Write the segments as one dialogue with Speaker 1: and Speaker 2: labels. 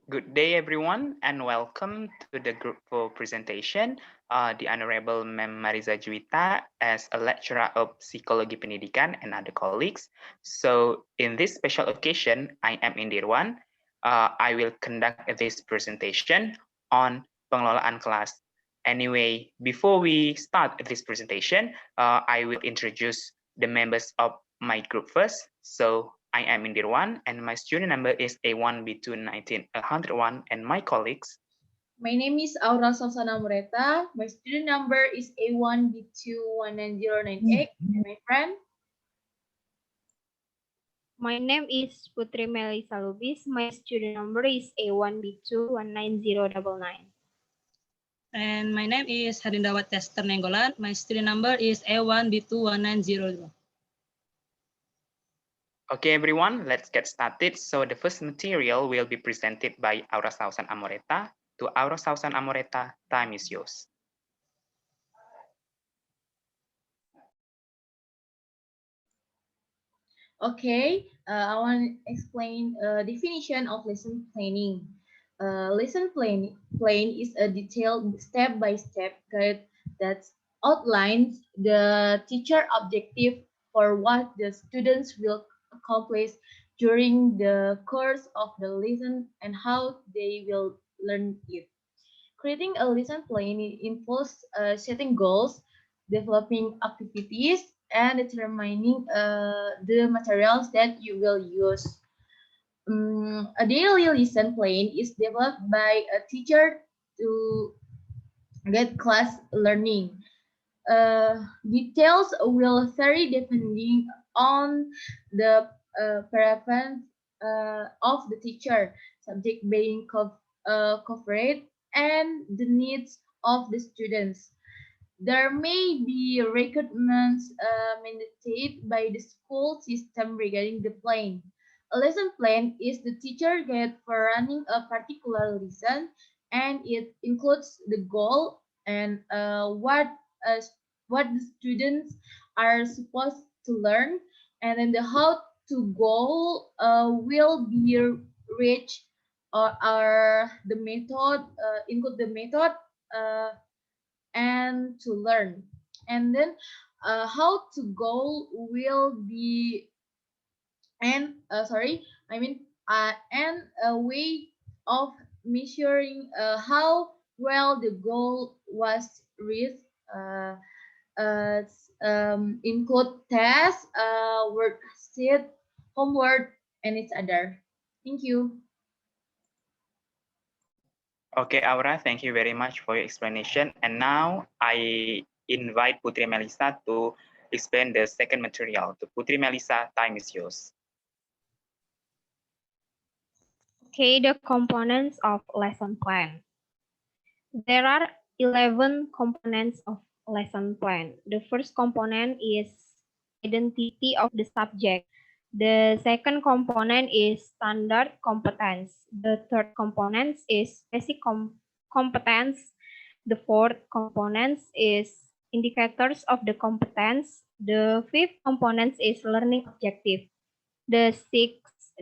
Speaker 1: Good day, everyone, and welcome to the group for presentation. The Honorable Ma'am Mariza Juwita as a lecturer of Psikologi Pendidikan and other colleagues. So, in this special occasion, I am Indirwan. I will conduct this presentation on pengelolaan kelas. Anyway, before we start this presentation, I will introduce the members of my group first. So, I am Indirwan, and my student number is A1B219-101, and my colleagues.
Speaker 2: My name is Aura Salsana Mureta. My student number is A1B21998. And my friend?
Speaker 3: My name is Putri Melisa Lubis. My student number is A1B2190999.
Speaker 4: And my name is Harindawat Tester Nenggolan. My student number is A1B21900.
Speaker 1: Okay, everyone, let's get started. So the first material will be presented by Aura Sausan Amoreta. To Aura Sausan Amoreta, time is yours.
Speaker 2: Okay, I want to explain definition of lesson planning. Lesson plan is a detailed step-by-step guide that outlines the teacher objective for what the students will accomplish during the course of the lesson and how they will learn it. Creating a lesson plan involves setting goals, developing activities, and determining the materials that you will use. A daily lesson plan is developed by a teacher to get class learning. Details will vary depending on the preference of the teacher, subject being covered, and the needs of the students. There may be requirements mandated by the school system regarding the plan. A lesson plan is the teacher guide for running a particular lesson, and it includes the goal and uh, what the students are supposed to learn, and then the how to goal will be reached or are the method include the method uh, and to learn. And then how to goal will be and a way of measuring how well the goal was reached. Uh, Include tests, worksheet, homework, and its other. Thank you.
Speaker 1: Okay, Aura, thank you very much for your explanation. And now I invite Putri Melisa to explain the second material. To Putri Melisa, time is yours.
Speaker 3: Okay, the components of lesson plan. There are 11 components of lesson plan. The first component is identity of the subject. The second component is standard competence. The third component is basic competence. The fourth component is indicators of the competence. The fifth component is learning objective. The sixth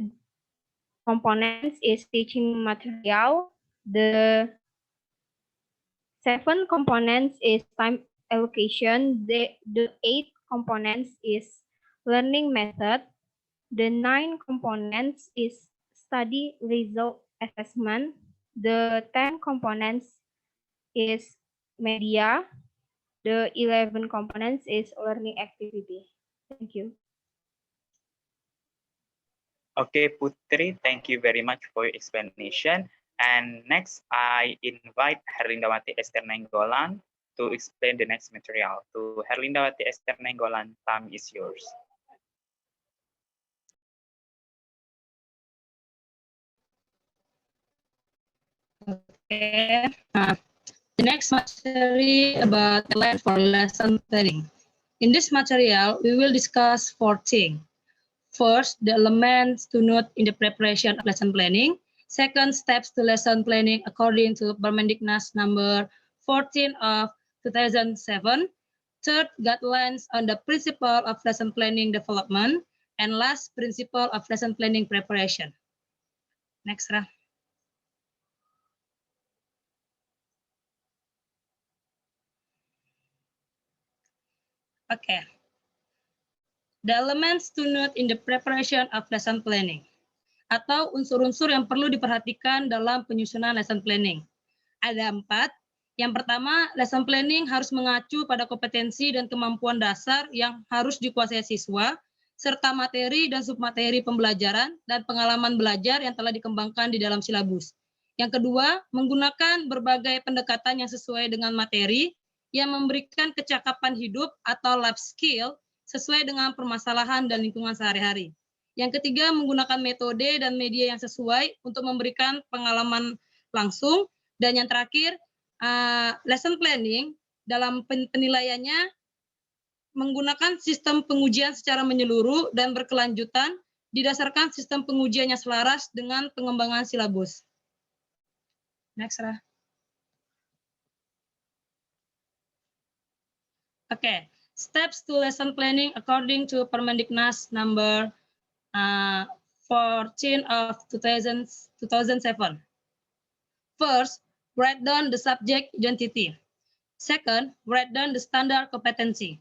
Speaker 3: component is teaching material. The seven components is time allocation. The eight components is learning method. The 9 components is study result assessment. The 10 components is media. The 11 components is learning activity. Thank you.
Speaker 1: Okay, Putri, thank you very much for your explanation. And next, I invite Herlindawati Esther Nenggolan to explain the next material. To Herlindawati Esther Nenggolan, time is yours.
Speaker 4: Okay. The next material about plan for lesson planning. In this material, we will discuss 4 things. First, the elements to note in the preparation of lesson planning. Second, steps to lesson planning according to Permendiknas number 14 of 2007. Third, guidelines on the principle of lesson planning development. And last, principle of lesson planning preparation. Next, Ra. Okay. The elements to note in the preparation of lesson planning, atau unsur-unsur yang perlu diperhatikan dalam penyusunan lesson planning. Ada 4. Yang pertama, lesson planning harus mengacu pada kompetensi dan kemampuan dasar yang harus dikuasai siswa, serta materi dan submateri pembelajaran dan pengalaman belajar yang telah dikembangkan di dalam silabus. Yang kedua, menggunakan berbagai pendekatan yang sesuai dengan materi yang memberikan kecakapan hidup atau life skill sesuai dengan permasalahan dan lingkungan sehari-hari. Yang ketiga, menggunakan metode dan media yang sesuai untuk memberikan pengalaman langsung. Dan yang terakhir, lesson planning dalam penilaiannya menggunakan sistem pengujian secara menyeluruh dan berkelanjutan didasarkan sistem pengujian yang selaras dengan pengembangan silabus. Next, Ra. Okay, steps to lesson planning according to Permendiknas number 14 of 2007. First, write down the subject identity. Second, write down the standard competency.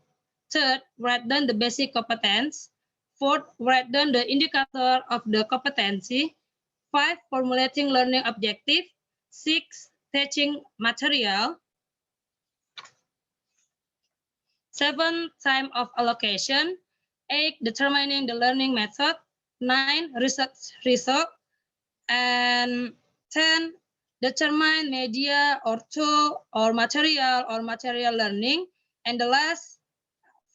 Speaker 4: Third, write down the basic competence. Fourth, write down the indicator of the competency. 5, formulating learning objective. 6, teaching material. 7, time of allocation. 8, determining the learning method. 9, research result. And 10, determine media or tool or material learning. And the last,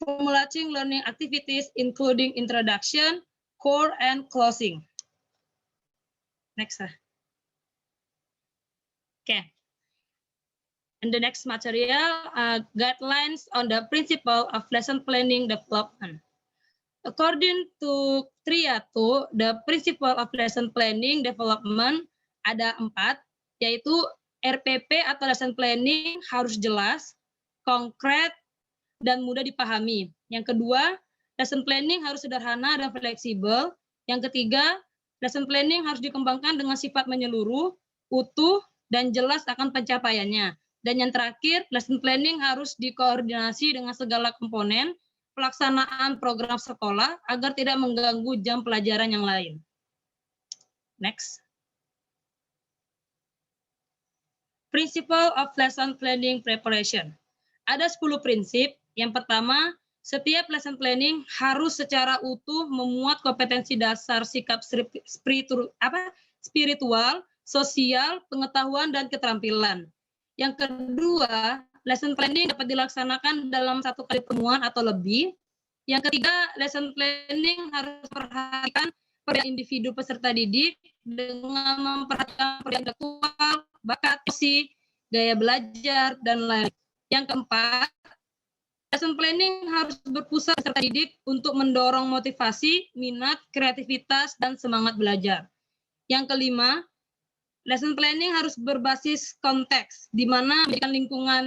Speaker 4: formulating learning activities including introduction, core, and closing. Next. Okay. And the next material, guidelines on the principle of lesson planning development. According to Triato, the principle of lesson planning development ada 4, yaitu RPP atau lesson planning harus jelas, konkret, dan mudah dipahami. Yang kedua, lesson planning harus sederhana dan fleksibel. Yang ketiga, lesson planning harus dikembangkan dengan sifat menyeluruh, utuh, dan jelas akan pencapaiannya. Dan yang terakhir, lesson planning harus dikoordinasi dengan segala komponen pelaksanaan program sekolah agar tidak mengganggu jam pelajaran yang lain. Next. Principle of lesson planning preparation. Ada 10 prinsip. Yang pertama, setiap lesson planning harus secara utuh memuat kompetensi dasar sikap spiritual, sosial, pengetahuan, dan keterampilan. Yang kedua, lesson planning dapat dilaksanakan dalam 1 kali pertemuan atau lebih. Yang ketiga, lesson planning harus memperhatikan peran individu peserta didik dengan memperhatikan peran intelektual, bakat, emosi, gaya belajar, dan lain. Yang keempat, lesson planning harus berpusat peserta didik untuk mendorong motivasi, minat, kreativitas, dan semangat belajar. Yang kelima, lesson planning harus berbasis konteks, di mana menjadikan lingkungan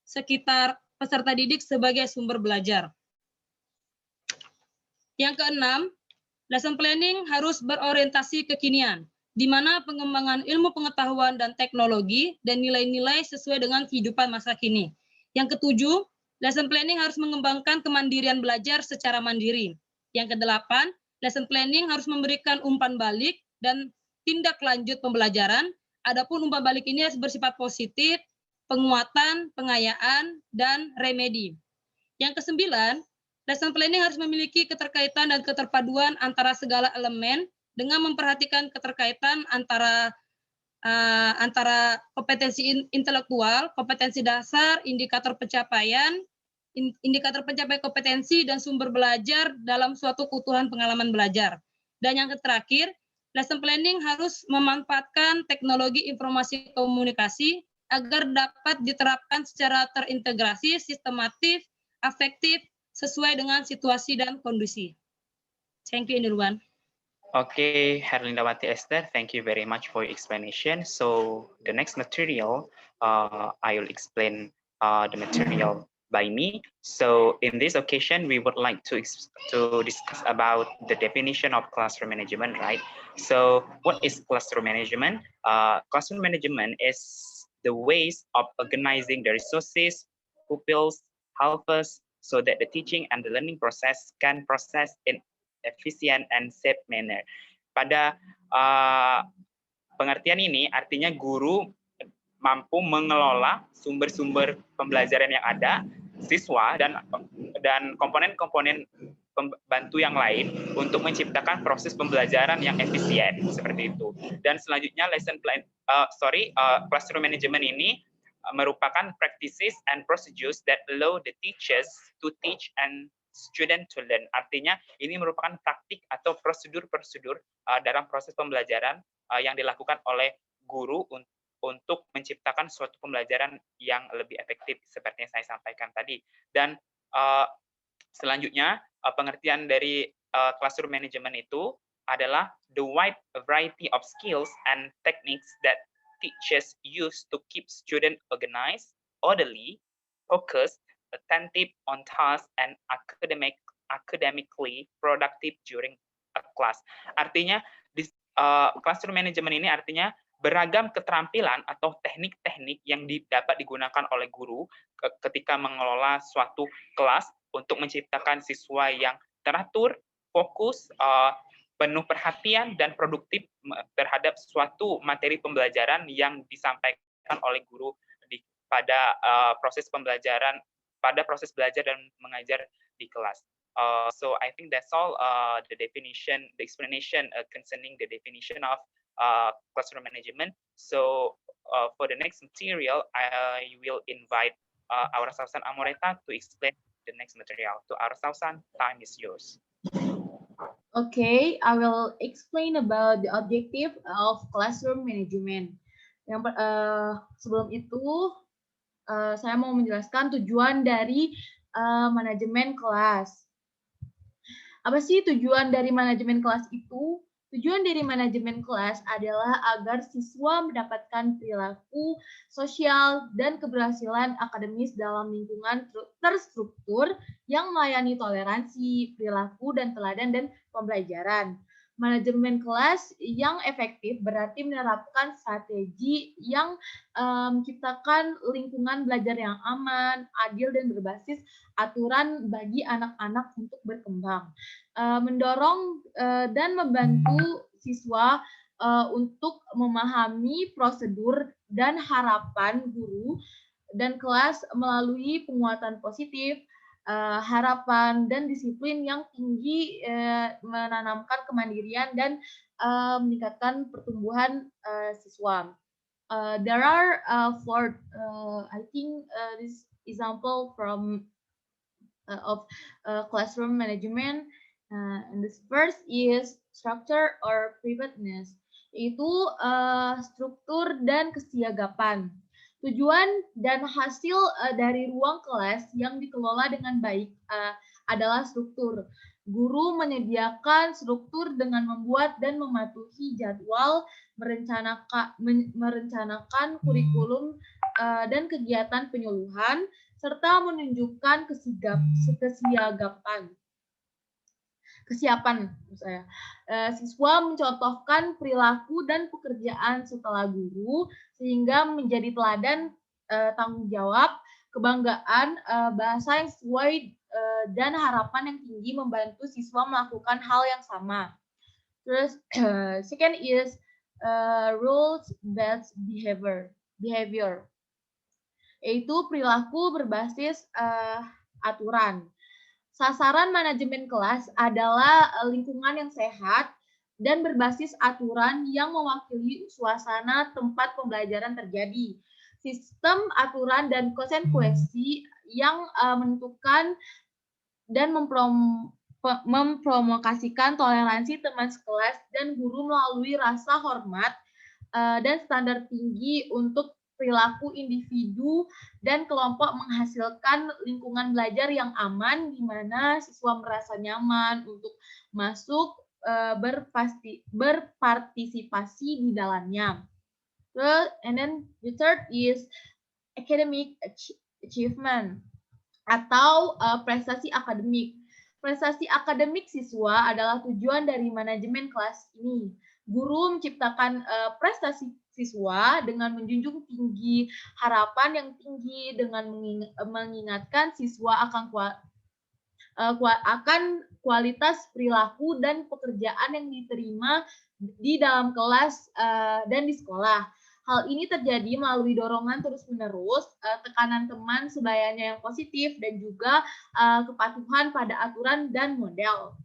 Speaker 4: sekitar peserta didik sebagai sumber belajar. Yang keenam, lesson planning harus berorientasi kekinian, di mana pengembangan ilmu pengetahuan dan teknologi dan nilai-nilai sesuai dengan kehidupan masa kini. Yang ketujuh, lesson planning harus mengembangkan kemandirian belajar secara mandiri. Yang kedelapan, lesson planning harus memberikan umpan balik dan tindak lanjut pembelajaran. Adapun umpan balik ini harus bersifat positif, penguatan, pengayaan, dan remedi. Yang kesembilan, lesson planning harus memiliki keterkaitan dan keterpaduan antara segala elemen dengan memperhatikan keterkaitan antara kompetensi intelektual, kompetensi dasar, indikator pencapaian kompetensi, dan sumber belajar dalam suatu keutuhan pengalaman belajar. Dan yang terakhir, lesson planning harus memanfaatkan teknologi informasi komunikasi agar dapat diterapkan secara terintegrasi, sistematis, efektif, sesuai dengan situasi dan kondisi. Thank you, Nirwan.
Speaker 1: Okay, Herlindawati Esther, thank you very much for your explanation. So the next material, I will explain the material by me. So in this occasion, we would like to discuss about the definition of classroom management, right? So what is classroom management? Classroom management is the ways of organizing the resources, pupils, helpers, so that the teaching and the learning process can process in efficient and safe manner. Pada pengertian ini artinya guru mampu mengelola sumber-sumber pembelajaran yang ada, siswa dan komponen-komponen pembantu yang lain untuk menciptakan proses pembelajaran yang efisien seperti itu. Dan selanjutnya classroom management ini merupakan practices and procedures that allow the teachers to teach and student to learn. Artinya ini merupakan praktik atau prosedur-prosedur dalam proses pembelajaran yang dilakukan oleh guru untuk menciptakan suatu pembelajaran yang lebih efektif seperti yang saya sampaikan tadi. Dan selanjutnya pengertian dari classroom management itu adalah the wide variety of skills and techniques that teachers use to keep students organized, orderly, focused, attentive on tasks, and academically productive during a class. Artinya classroom management ini artinya beragam keterampilan atau teknik-teknik yang dapat digunakan oleh guru ketika mengelola suatu kelas untuk menciptakan siswa yang teratur, fokus, penuh perhatian, dan produktif terhadap suatu materi pembelajaran yang disampaikan oleh guru pada proses pembelajaran, pada proses belajar dan mengajar di kelas. So I think that's all the explanation concerning the definition of classroom management. So for the next material, I will invite our Sausan Amoreta to explain the next material. To our Sausan, time is yours.
Speaker 2: Okay, I will explain about the objective of classroom management. Sebelum itu, saya mau menjelaskan tujuan dari manajemen kelas. Apa sih tujuan dari manajemen kelas itu? Tujuan dari manajemen kelas adalah agar siswa mendapatkan perilaku sosial dan keberhasilan akademis dalam lingkungan terstruktur yang melayani toleransi, perilaku, dan teladan dan pembelajaran. Manajemen kelas yang efektif berarti menerapkan strategi yang menciptakan lingkungan belajar yang aman, adil, dan berbasis aturan bagi anak-anak untuk berkembang. Mendorong dan membantu siswa untuk memahami prosedur dan harapan guru dan kelas melalui penguatan positif, harapan dan disiplin yang tinggi, menanamkan kemandirian dan meningkatkan pertumbuhan siswa. There are four, I think this example from of classroom management. And this first is structure or preparedness, yaitu struktur dan kesiagapan. Tujuan dan hasil dari ruang kelas yang dikelola dengan baik adalah struktur. Guru menyediakan struktur dengan membuat dan mematuhi jadwal, merencanakan kurikulum dan kegiatan penyuluhan, serta menunjukkan kesiapan saya. Siswa mencontohkan perilaku dan pekerjaan setelah guru sehingga menjadi teladan tanggung jawab, kebanggaan, bahasa yang sesuai dan harapan yang tinggi membantu siswa melakukan hal yang sama. Terus second is rules-based behavior, yaitu perilaku berbasis aturan. Sasaran manajemen kelas adalah lingkungan yang sehat dan berbasis aturan yang mewakili suasana tempat pembelajaran terjadi. Sistem aturan dan konsekuensi yang menentukan dan mempromosikan toleransi teman sekelas dan guru melalui rasa hormat dan standar tinggi untuk perilaku individu dan kelompok menghasilkan lingkungan belajar yang aman di mana siswa merasa nyaman untuk masuk berpartisipasi di dalamnya. And then the third is academic achievement atau prestasi akademik. Prestasi akademik siswa adalah tujuan dari manajemen kelas ini. Guru menciptakan prestasi siswa dengan menjunjung tinggi harapan yang tinggi dengan mengingatkan siswa akan akan kualitas perilaku dan pekerjaan yang diterima di dalam kelas dan di sekolah. Hal ini terjadi melalui dorongan terus-menerus, tekanan teman sebayanya yang positif, dan juga kepatuhan pada aturan dan model.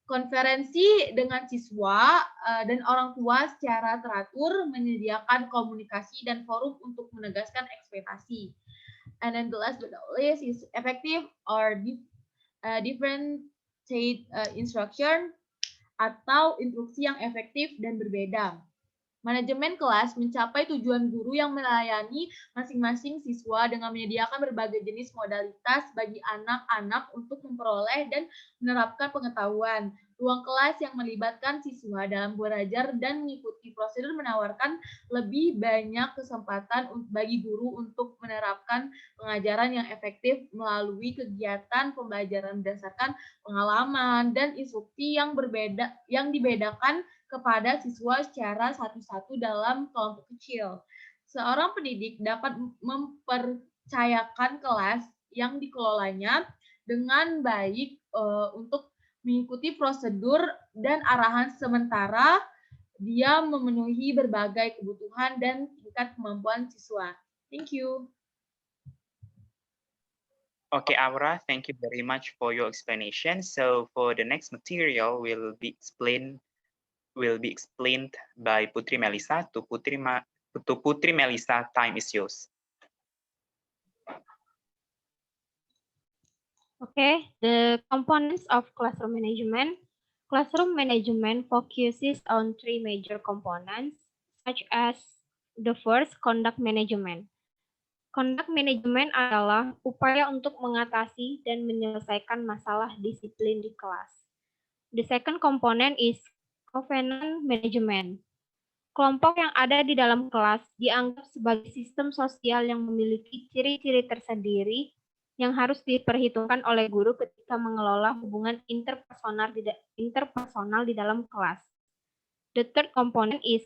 Speaker 2: Konferensi dengan siswa dan orang tua secara teratur, menyediakan komunikasi dan forum untuk menegaskan ekspektasi. And then the last but not least is effective or differentiate instruction atau instruksi yang efektif dan berbeda. Manajemen kelas mencapai tujuan guru yang melayani masing-masing siswa dengan menyediakan berbagai jenis modalitas bagi anak-anak untuk memperoleh dan menerapkan pengetahuan. Ruang kelas yang melibatkan siswa dalam belajar dan mengikuti prosedur menawarkan lebih banyak kesempatan bagi guru untuk menerapkan pengajaran yang efektif melalui kegiatan pembelajaran berdasarkan pengalaman dan instruksi yang dibedakan kepada siswa secara satu-satu dalam kelompok kecil. Seorang pendidik dapat mempercayakan kelas yang dikelolanya dengan baik untuk mengikuti prosedur dan arahan sementara dia memenuhi berbagai kebutuhan dan tingkat kemampuan siswa. Thank you.
Speaker 1: Okay, Aura, thank you very much for your explanation. So for the next material will be explained by Putri Melissa. To Putri Melissa, time is yours.
Speaker 3: Okay, the components of classroom management. Classroom management focuses on three major components, such as the first, conduct management. Conduct management adalah upaya untuk mengatasi dan menyelesaikan masalah disiplin di kelas. The second component is covenant management. Kelompok yang ada di dalam kelas dianggap sebagai sistem sosial yang memiliki ciri-ciri tersendiri yang harus diperhitungkan oleh guru ketika mengelola hubungan interpersonal di dalam kelas. The third component is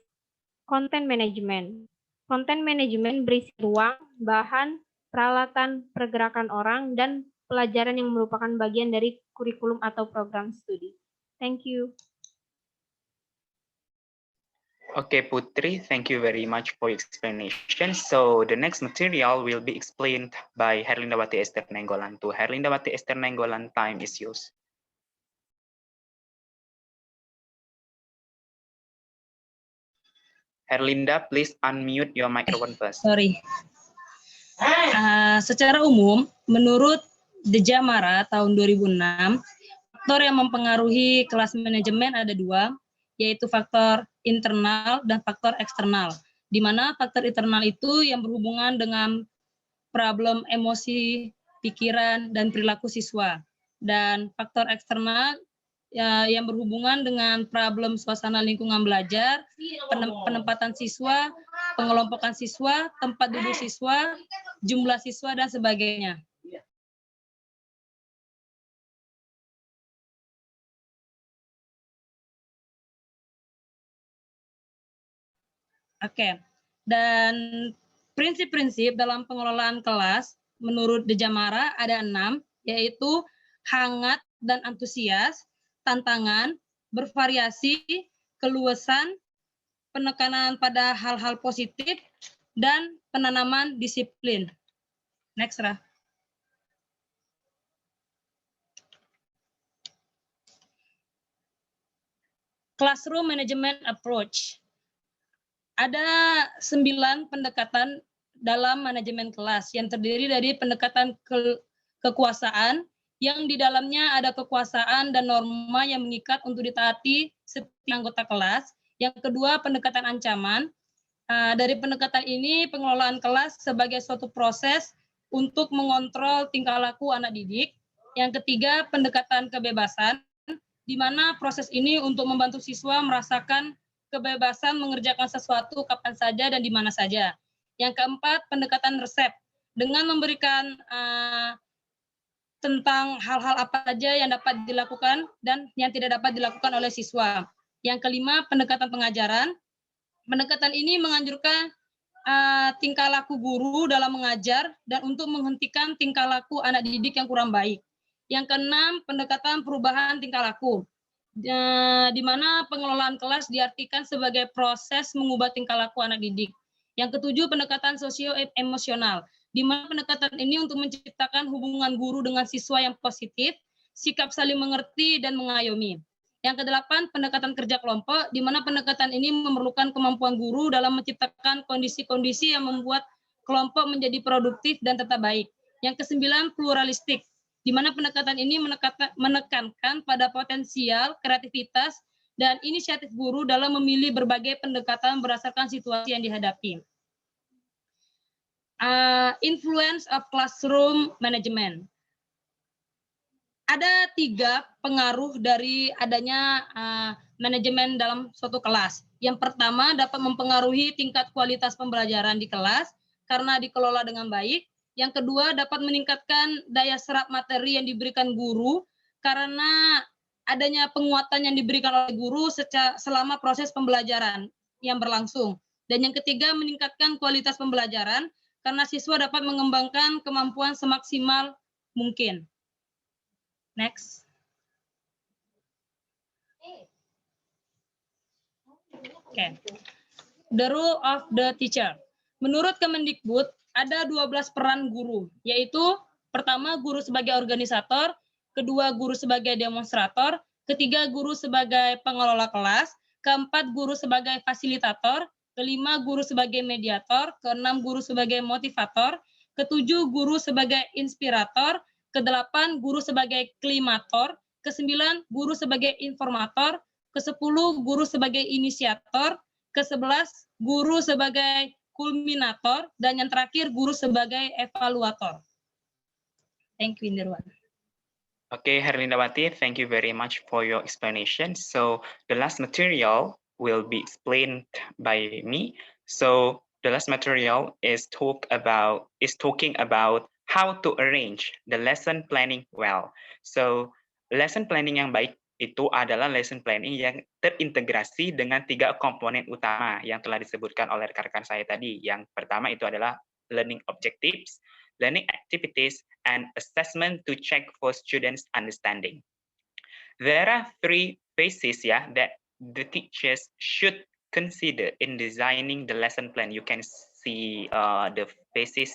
Speaker 3: content management. Content management berisi ruang, bahan, peralatan, pergerakan orang, dan pelajaran yang merupakan bagian dari kurikulum atau program studi. Thank you.
Speaker 1: Okay, Putri, thank you very much for your explanation. So the next material will be explained by Herlindawati Esther Nenggolan. To Herlindawati Esther Nenggolan, time is yours. Herlinda, please unmute your microphone first.
Speaker 4: Sorry. Secara umum, menurut Dejamara tahun 2006, faktor yang mempengaruhi kelas manajemen ada dua, yaitu faktor internal dan faktor eksternal. Di mana faktor internal itu yang berhubungan dengan problem emosi, pikiran, dan perilaku siswa. Dan faktor eksternal yang berhubungan dengan problem suasana lingkungan belajar, penempatan siswa, pengelompokan siswa, tempat duduk siswa, jumlah siswa, dan sebagainya. Oke, dan prinsip-prinsip dalam pengelolaan kelas menurut Dejamara ada 6, yaitu hangat dan antusias, tantangan, bervariasi, keluasan, penekanan pada hal-hal positif, dan penanaman disiplin. Next, Ra. Classroom Management Approach. Ada 9 pendekatan dalam manajemen kelas yang terdiri dari pendekatan kekuasaan, yang di dalamnya ada kekuasaan dan norma yang mengikat untuk ditaati setiap anggota kelas. Yang kedua, pendekatan ancaman. Dari pendekatan ini, pengelolaan kelas sebagai suatu proses untuk mengontrol tingkah laku anak didik. Yang ketiga, pendekatan kebebasan, di mana proses ini untuk membantu siswa merasakan kebebasan mengerjakan sesuatu kapan saja dan di mana saja. Yang keempat, pendekatan resep, dengan memberikan tentang hal-hal apa saja yang dapat dilakukan dan yang tidak dapat dilakukan oleh siswa. Yang kelima, pendekatan pengajaran. Pendekatan ini menganjurkan tingkah laku guru dalam mengajar dan untuk menghentikan tingkah laku anak didik yang kurang baik. Yang keenam, pendekatan perubahan tingkah laku, di mana pengelolaan kelas diartikan sebagai proses mengubah tingkah laku anak didik. Yang ketujuh, pendekatan sosio-emosional, di mana pendekatan ini untuk menciptakan hubungan guru dengan siswa yang positif, sikap saling mengerti dan mengayomi. Yang kedelapan, pendekatan kerja kelompok, di mana pendekatan ini memerlukan kemampuan guru dalam menciptakan kondisi-kondisi yang membuat kelompok menjadi produktif dan tetap baik. Yang kesembilan, pluralistik, di mana pendekatan ini menekankan pada potensial, kreativitas, dan inisiatif guru dalam memilih berbagai pendekatan berdasarkan situasi yang dihadapi. Influence of classroom management. Ada 3 pengaruh dari adanya manajemen dalam suatu kelas. Yang pertama, dapat mempengaruhi tingkat kualitas pembelajaran di kelas karena dikelola dengan baik. Yang kedua, dapat meningkatkan daya serap materi yang diberikan guru karena adanya penguatan yang diberikan oleh guru selama proses pembelajaran yang berlangsung. Dan yang ketiga, meningkatkan kualitas pembelajaran karena siswa dapat mengembangkan kemampuan semaksimal mungkin. Next. Okay. The role of the teacher. Menurut Kemendikbud, ada 12 peran guru, yaitu pertama guru sebagai organisator, kedua guru sebagai demonstrator, ketiga guru sebagai pengelola kelas, keempat guru sebagai fasilitator, kelima guru sebagai mediator, keenam guru sebagai motivator, ketujuh guru sebagai inspirator, kedelapan guru sebagai klimator, kesembilan guru sebagai informator, kesepuluh guru sebagai inisiator, ke-11 guru sebagai kulminator, dan yang terakhir guru sebagai evaluator. Thank you, Inderwan.
Speaker 1: Okay, Herlindawati, thank you very much for your explanation. So the last material will be explained by me. So the last material is talking about how to arrange the lesson planning well. So lesson planning yang baik itu adalah lesson planning yang terintegrasi dengan 3 komponen utama yang telah disebutkan oleh rekan-rekan saya tadi. Yang pertama itu adalah learning objectives, learning activities, and assessment to check for students' understanding. There are 3 phases that the teachers should consider in designing the lesson plan. You can see the phases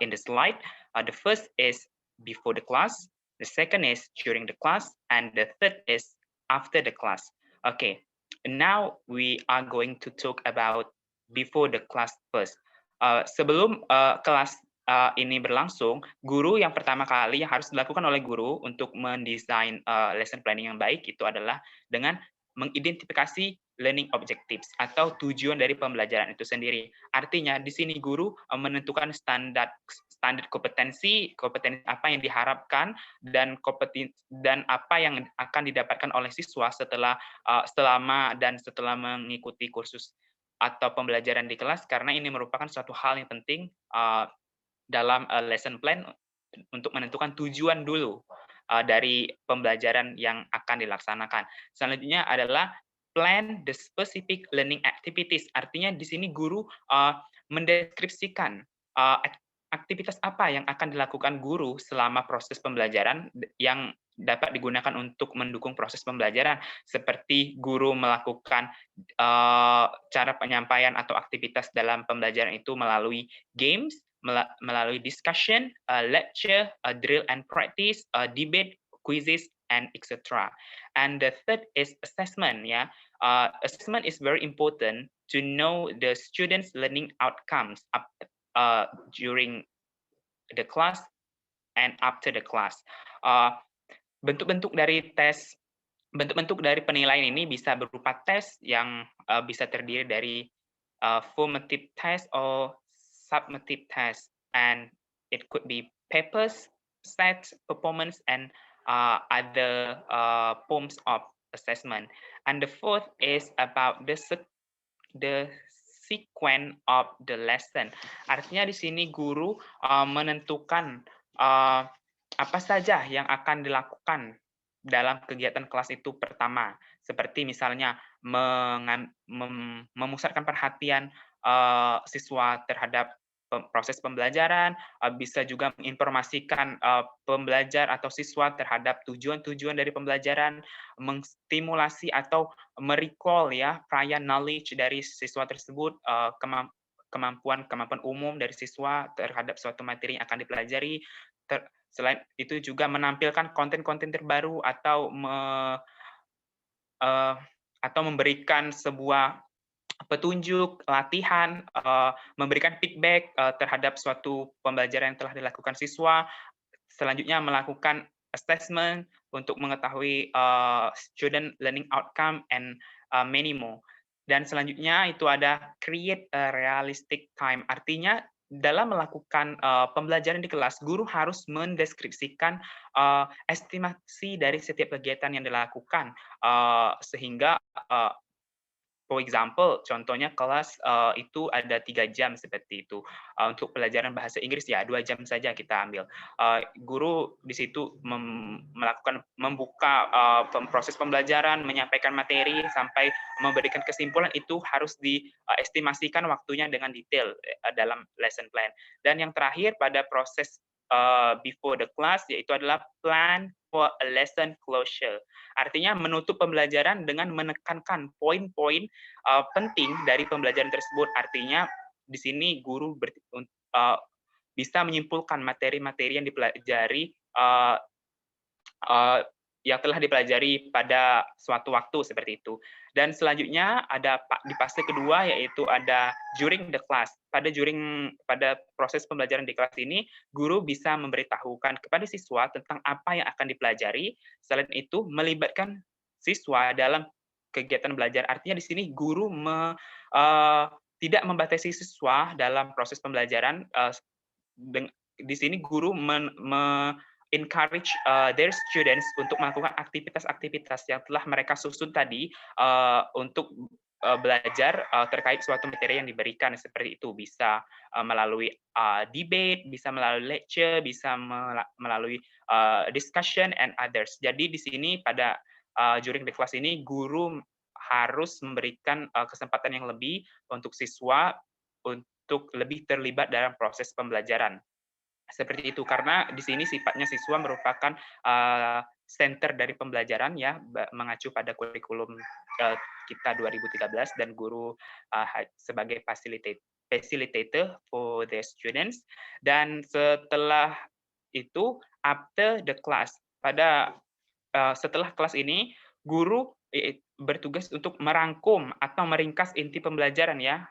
Speaker 1: in the slide. The first is before the class, the second is during the class, and the third is after the class. Okay, now we are going to talk about before the class first. Sebelum kelas ini berlangsung, guru yang pertama kali yang harus dilakukan oleh guru untuk mendesain lesson planning yang baik itu adalah dengan mengidentifikasi learning objectives atau tujuan dari pembelajaran itu sendiri. Artinya di sini guru menentukan standar kompetensi apa yang diharapkan dan apa yang akan didapatkan oleh siswa setelah mengikuti kursus atau pembelajaran di kelas, karena ini merupakan suatu hal yang penting dalam lesson plan untuk menentukan tujuan dulu dari pembelajaran yang akan dilaksanakan. Selanjutnya adalah plan the specific learning activities. Artinya di sini guru mendeskripsikan aktivitas apa yang akan dilakukan guru selama proses pembelajaran yang dapat digunakan untuk mendukung proses pembelajaran, seperti guru melakukan cara penyampaian atau aktivitas dalam pembelajaran itu melalui games, melalui discussion, lecture, drill and practice, debate, quizzes, and etc. And the third is assessment. Assessment is very important to know the students' learning outcomes during the class and after the class. Bentuk-bentuk dari penilaian ini bisa berupa tes yang bisa terdiri dari formative test or summative test, and it could be papers, stats, performance, and other forms of assessment. And the fourth is about the sequence of the lesson. Artinya di sini guru menentukan apa saja yang akan dilakukan dalam kegiatan kelas itu pertama, seperti misalnya memusatkan perhatian siswa terhadap proses pembelajaran, bisa juga menginformasikan pembelajar atau siswa terhadap tujuan-tujuan dari pembelajaran, mengstimulasi atau merecall ya prior knowledge dari siswa tersebut, kemampuan umum dari siswa terhadap suatu materi yang akan dipelajari. Selain itu juga menampilkan konten-konten terbaru atau memberikan sebuah petunjuk, latihan, memberikan feedback terhadap suatu pembelajaran yang telah dilakukan siswa. Selanjutnya melakukan assessment untuk mengetahui student learning outcome and many more. Dan selanjutnya itu ada create a realistic time. Artinya dalam melakukan pembelajaran di kelas, guru harus mendeskripsikan estimasi dari setiap kegiatan yang dilakukan, sehingga for example, contohnya kelas itu ada 3 jam seperti itu. Untuk pelajaran bahasa Inggris ya 2 jam saja kita ambil. Guru di situ membuka proses pembelajaran, menyampaikan materi sampai memberikan kesimpulan itu harus diestimasikan waktunya dengan detail dalam lesson plan. Dan yang terakhir pada proses before the class yaitu adalah plan for a lesson closure. Artinya menutup pembelajaran dengan menekankan poin-poin penting dari pembelajaran tersebut. Artinya di sini guru bisa menyimpulkan materi-materi yang dipelajari yang telah dipelajari pada suatu waktu seperti itu. Dan selanjutnya ada di fase kedua yaitu ada during the class. Pada proses pembelajaran di kelas ini, guru bisa memberitahukan kepada siswa tentang apa yang akan dipelajari. Selain itu, melibatkan siswa dalam kegiatan belajar. Artinya di sini guru tidak membatasi siswa dalam proses pembelajaran. Di sini guru encourage their students untuk melakukan aktivitas-aktivitas yang telah mereka susun tadi untuk belajar terkait suatu materi yang diberikan seperti itu. Bisa melalui debate, bisa melalui lecture, bisa melalui discussion and others. Jadi di sini pada during the class ini guru harus memberikan kesempatan yang lebih untuk siswa untuk lebih terlibat dalam proses pembelajaran. Seperti itu, karena di sini sifatnya siswa merupakan center dari pembelajaran ya, mengacu pada kurikulum kita 2013 dan guru sebagai facilitator for the students. Dan setelah itu, after the class, setelah kelas ini, guru bertugas untuk merangkum atau meringkas inti pembelajaran ya.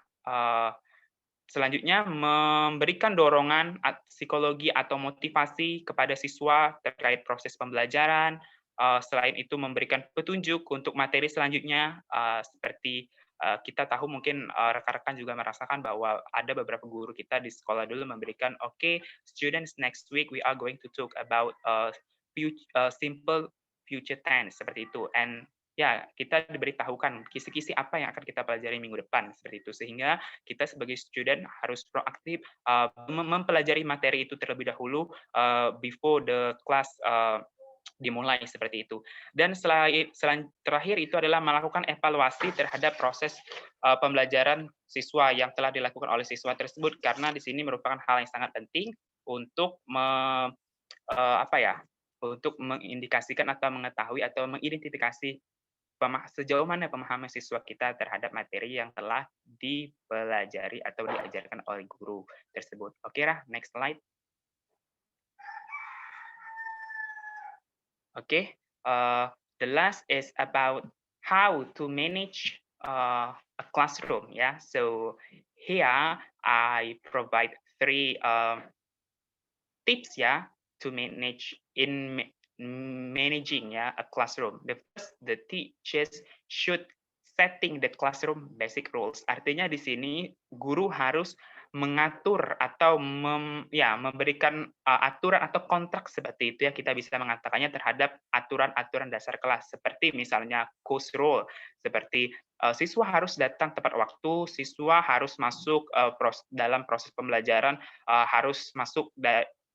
Speaker 1: Selanjutnya, memberikan dorongan psikologi atau motivasi kepada siswa terkait proses pembelajaran. Selain itu, memberikan petunjuk untuk materi selanjutnya, seperti kita tahu mungkin rekan-rekan juga merasakan bahwa ada beberapa guru kita di sekolah dulu memberikan, okay, students, next week we are going to talk about simple future tense, seperti itu. And ya, kita diberitahukan kisi-kisi apa yang akan kita pelajari minggu depan, seperti itu. Sehingga kita sebagai student harus proaktif mempelajari materi itu terlebih dahulu before the class dimulai, seperti itu. Dan terakhir itu adalah melakukan evaluasi terhadap proses pembelajaran siswa yang telah dilakukan oleh siswa tersebut, karena di sini merupakan hal yang sangat penting untuk untuk mengindikasikan atau mengetahui atau mengidentifikasi sejauh mana pemahaman siswa kita terhadap materi yang telah dipelajari atau diajarkan oleh guru tersebut. Oke, Rah, next slide. Okay, the last is about how to manage a classroom. Yeah, so here I provide 3 tips to manage managing a classroom. The first, the teachers should setting the classroom basic rules. Artinya di sini guru harus mengatur atau memberikan aturan atau kontrak seperti itu ya, kita bisa mengatakannya terhadap aturan-aturan dasar kelas, seperti misalnya course rule, seperti siswa harus datang tepat waktu, siswa harus masuk dalam proses pembelajaran, harus masuk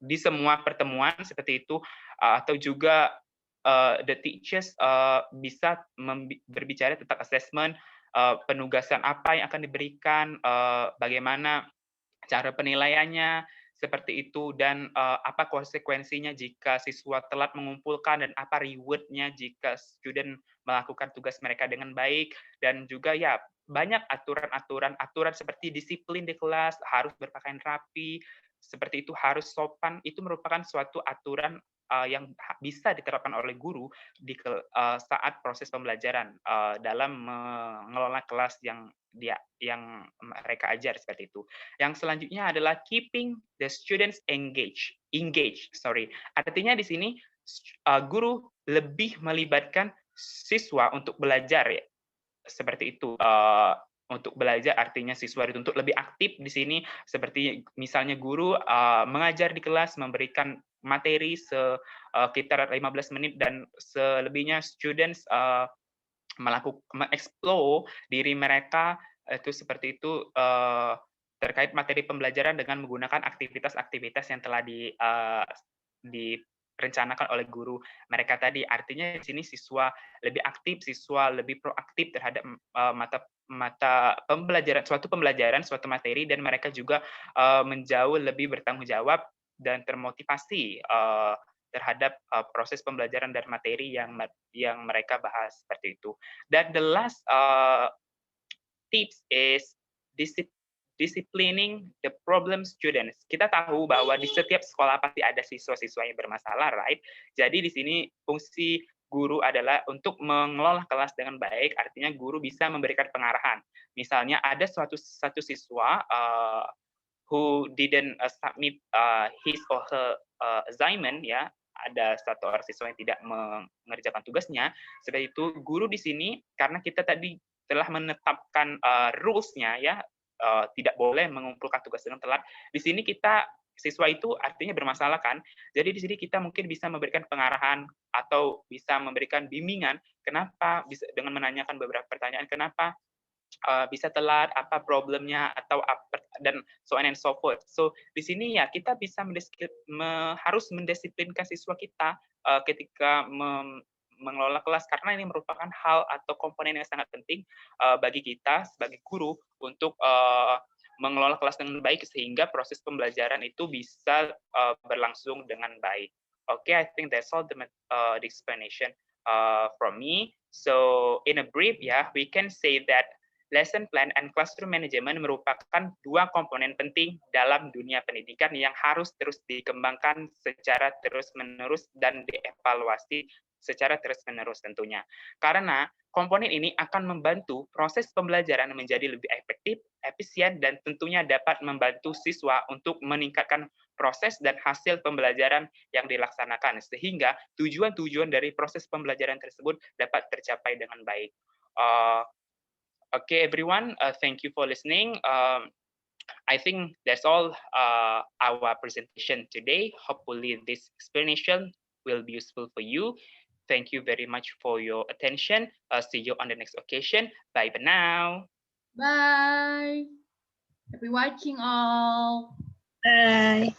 Speaker 1: di semua pertemuan seperti itu, atau juga the teachers bisa berbicara tentang assessment, penugasan apa yang akan diberikan, bagaimana cara penilaiannya seperti itu, dan apa konsekuensinya jika siswa telat mengumpulkan, dan apa reward-nya jika student melakukan tugas mereka dengan baik, dan juga ya banyak aturan seperti disiplin di kelas, harus berpakaian rapi, seperti itu, harus sopan. Itu merupakan suatu aturan yang bisa diterapkan oleh guru saat proses pembelajaran dalam mengelola kelas yang mereka ajar, seperti itu. Yang selanjutnya adalah keeping the students engaged. Artinya di sini guru lebih melibatkan siswa untuk belajar, ya. Seperti itu. Untuk belajar artinya siswa dituntut lebih aktif di sini, seperti misalnya guru mengajar di kelas, memberikan materi sekitar 15 menit, dan selebihnya students mengeksplor diri mereka, itu seperti itu, terkait materi pembelajaran dengan menggunakan aktivitas-aktivitas yang telah direncanakan oleh guru mereka tadi. Artinya di sini siswa lebih aktif, siswa lebih proaktif terhadap mata pembelajaran, suatu materi, dan mereka juga menjauh lebih bertanggung jawab dan termotivasi terhadap proses pembelajaran dan materi yang mereka bahas, seperti itu. Dan the last tips is disciplining the problem students. Kita tahu bahwa di setiap sekolah pasti ada siswa-siswa yang bermasalah, right? Jadi di sini fungsi guru adalah untuk mengelola kelas dengan baik, artinya guru bisa memberikan pengarahan. Misalnya ada satu siswa who didn't submit his or her assignment, ya, ada satu orang siswa yang tidak mengerjakan tugasnya. Seperti itu, guru di sini, karena kita tadi telah menetapkan rules-nya, ya, tidak boleh mengumpulkan tugas dengan telat. Di sini siswa itu artinya bermasalah, kan? Jadi di sini kita mungkin bisa memberikan pengarahan atau bisa memberikan bimbingan, kenapa, bisa dengan menanyakan beberapa pertanyaan, kenapa bisa telat, apa problemnya, atau apa, dan so on and so forth. So di sini ya kita bisa harus mendisiplinkan siswa kita ketika mengelola kelas, karena ini merupakan hal atau komponen yang sangat penting bagi kita sebagai guru untuk mengelola kelas dengan baik, sehingga proses pembelajaran itu bisa berlangsung dengan baik. Okay, I think that's all the explanation from me. So in a brief, we can say that lesson plan and classroom management merupakan dua komponen penting dalam dunia pendidikan yang harus terus dikembangkan secara terus-menerus dan dievaluasi secara terus-menerus tentunya. Karena komponen ini akan membantu proses pembelajaran menjadi lebih efektif, efisien, dan tentunya dapat membantu siswa untuk meningkatkan proses dan hasil pembelajaran yang dilaksanakan, sehingga tujuan-tujuan dari proses pembelajaran tersebut dapat tercapai dengan baik. Okay, everyone, thank you for listening. I think that's all our presentation today. Hopefully this explanation will be useful for you. Thank you very much for your attention. See you on the next occasion. Bye for now.
Speaker 2: Bye. Happy watching all.
Speaker 4: Bye.